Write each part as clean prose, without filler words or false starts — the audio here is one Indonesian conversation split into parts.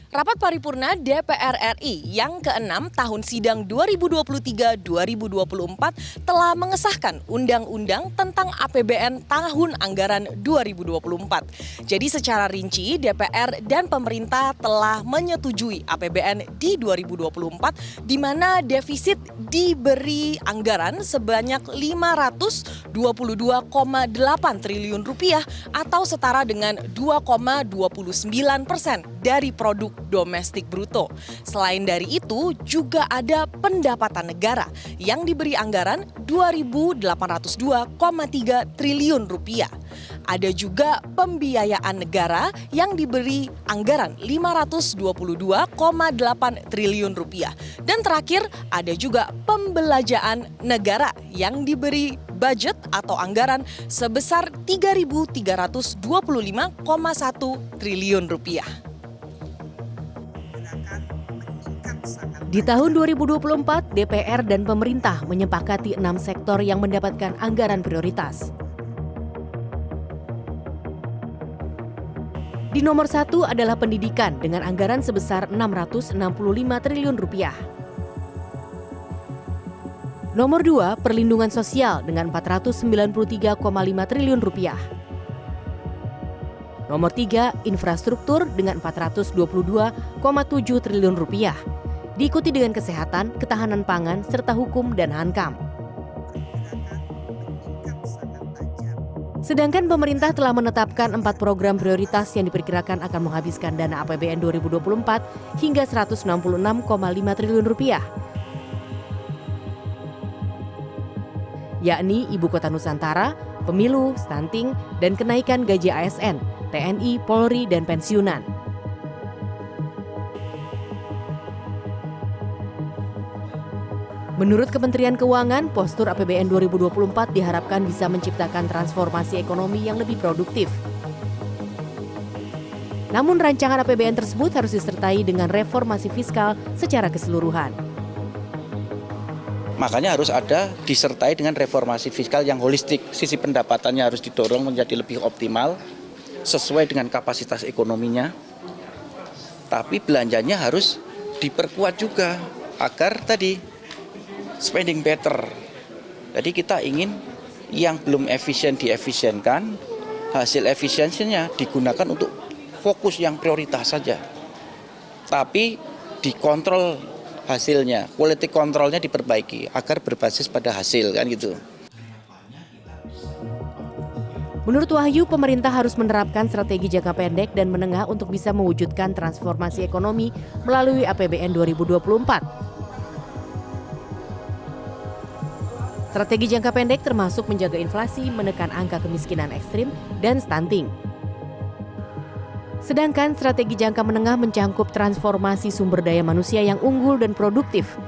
Rapat paripurna DPR RI yang ke-6 tahun sidang 2023-2024 telah mengesahkan Undang-Undang tentang APBN tahun anggaran 2024. Jadi secara rinci DPR dan pemerintah telah menyetujui APBN di 2024 di mana defisit diberi anggaran sebanyak 522,8 triliun rupiah atau setara dengan 2,29% dari produk domestik bruto. Selain dari itu, juga ada pendapatan negara yang diberi anggaran 2.802,3 triliun rupiah. Ada juga pembiayaan negara yang diberi anggaran 522,8 triliun rupiah. Dan terakhir, ada juga pembelanjaan negara yang diberi budget atau anggaran sebesar 3.325,1 triliun rupiah. Di tahun 2024, DPR dan pemerintah menyepakati 6 sektor yang mendapatkan anggaran prioritas. Di nomor 1 adalah pendidikan dengan anggaran sebesar 665 triliun rupiah. Nomor 2, perlindungan sosial dengan 493,5 triliun rupiah. Nomor 3, infrastruktur dengan 422,7 triliun rupiah. Diikuti dengan kesehatan, ketahanan pangan, serta hukum dan HANKAM. Sedangkan pemerintah telah menetapkan 4 program prioritas yang diperkirakan akan menghabiskan dana APBN 2024 hingga 166,5 triliun rupiah. Yakni Ibu Kota Nusantara, pemilu, stunting, dan kenaikan gaji ASN, TNI, Polri, dan pensiunan. Menurut Kementerian Keuangan, postur APBN 2024 diharapkan bisa menciptakan transformasi ekonomi yang lebih produktif. Namun rancangan APBN tersebut harus disertai dengan reformasi fiskal secara keseluruhan. Makanya harus ada disertai dengan reformasi fiskal yang holistik. Sisi pendapatannya harus didorong menjadi lebih optimal, sesuai dengan kapasitas ekonominya. Tapi belanjanya harus diperkuat juga agar tadi spending better. Jadi kita ingin yang belum efisien diefisienkan, hasil efisiensinya digunakan untuk fokus yang prioritas saja. Tapi dikontrol hasilnya, quality controlnya diperbaiki agar berbasis pada hasil kan gitu. Menurut Wahyu, pemerintah harus menerapkan strategi jangka pendek dan menengah untuk bisa mewujudkan transformasi ekonomi melalui APBN 2024. Strategi jangka pendek termasuk menjaga inflasi, menekan angka kemiskinan ekstrim, dan stunting. Sedangkan strategi jangka menengah mencangkup transformasi sumber daya manusia yang unggul dan produktif.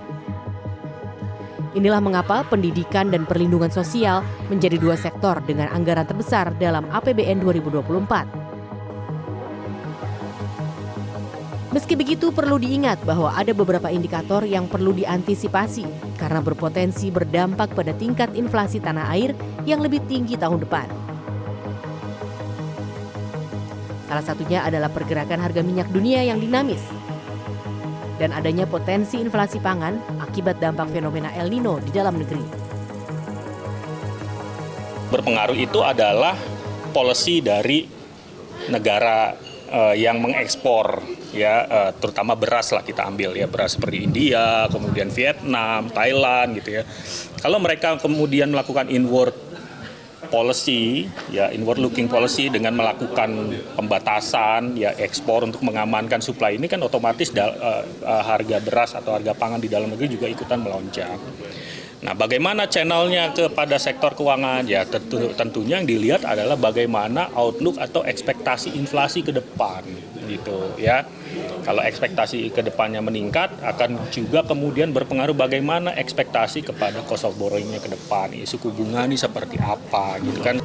Inilah mengapa pendidikan dan perlindungan sosial menjadi 2 sektor dengan anggaran terbesar dalam APBN 2024. Meski begitu, perlu diingat bahwa ada beberapa indikator yang perlu diantisipasi karena berpotensi berdampak pada tingkat inflasi tanah air yang lebih tinggi tahun depan. Salah satunya adalah pergerakan harga minyak dunia yang dinamis dan adanya potensi inflasi pangan akibat dampak fenomena El Nino di dalam negeri. Berpengaruh itu adalah policy dari negara yang mengekspor terutama beras lah kita ambil ya, beras seperti India, kemudian Vietnam, Thailand gitu ya. Kalau mereka kemudian melakukan inward policy ya, inward looking policy dengan melakukan pembatasan ya ekspor untuk mengamankan supply, ini kan otomatis harga beras atau harga pangan di dalam negeri juga ikutan melonjak. Nah, bagaimana channelnya kepada sektor keuangan? Ya tentunya yang dilihat adalah bagaimana outlook atau ekspektasi inflasi ke depan gitu ya. Kalau ekspektasi ke depannya meningkat, akan juga kemudian berpengaruh bagaimana ekspektasi kepada cost of borrowing-nya ke depan. Suku bunga ini seperti apa gitu kan.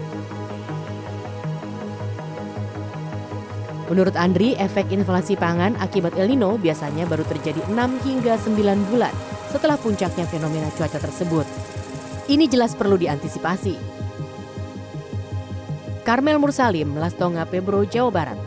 Menurut Andri, efek inflasi pangan akibat El Nino biasanya baru terjadi 6 hingga 9 bulan setelah puncaknya fenomena cuaca tersebut. Ini jelas perlu diantisipasi. Karmel Mursalim, Lastonga Pebro, Jawa Barat.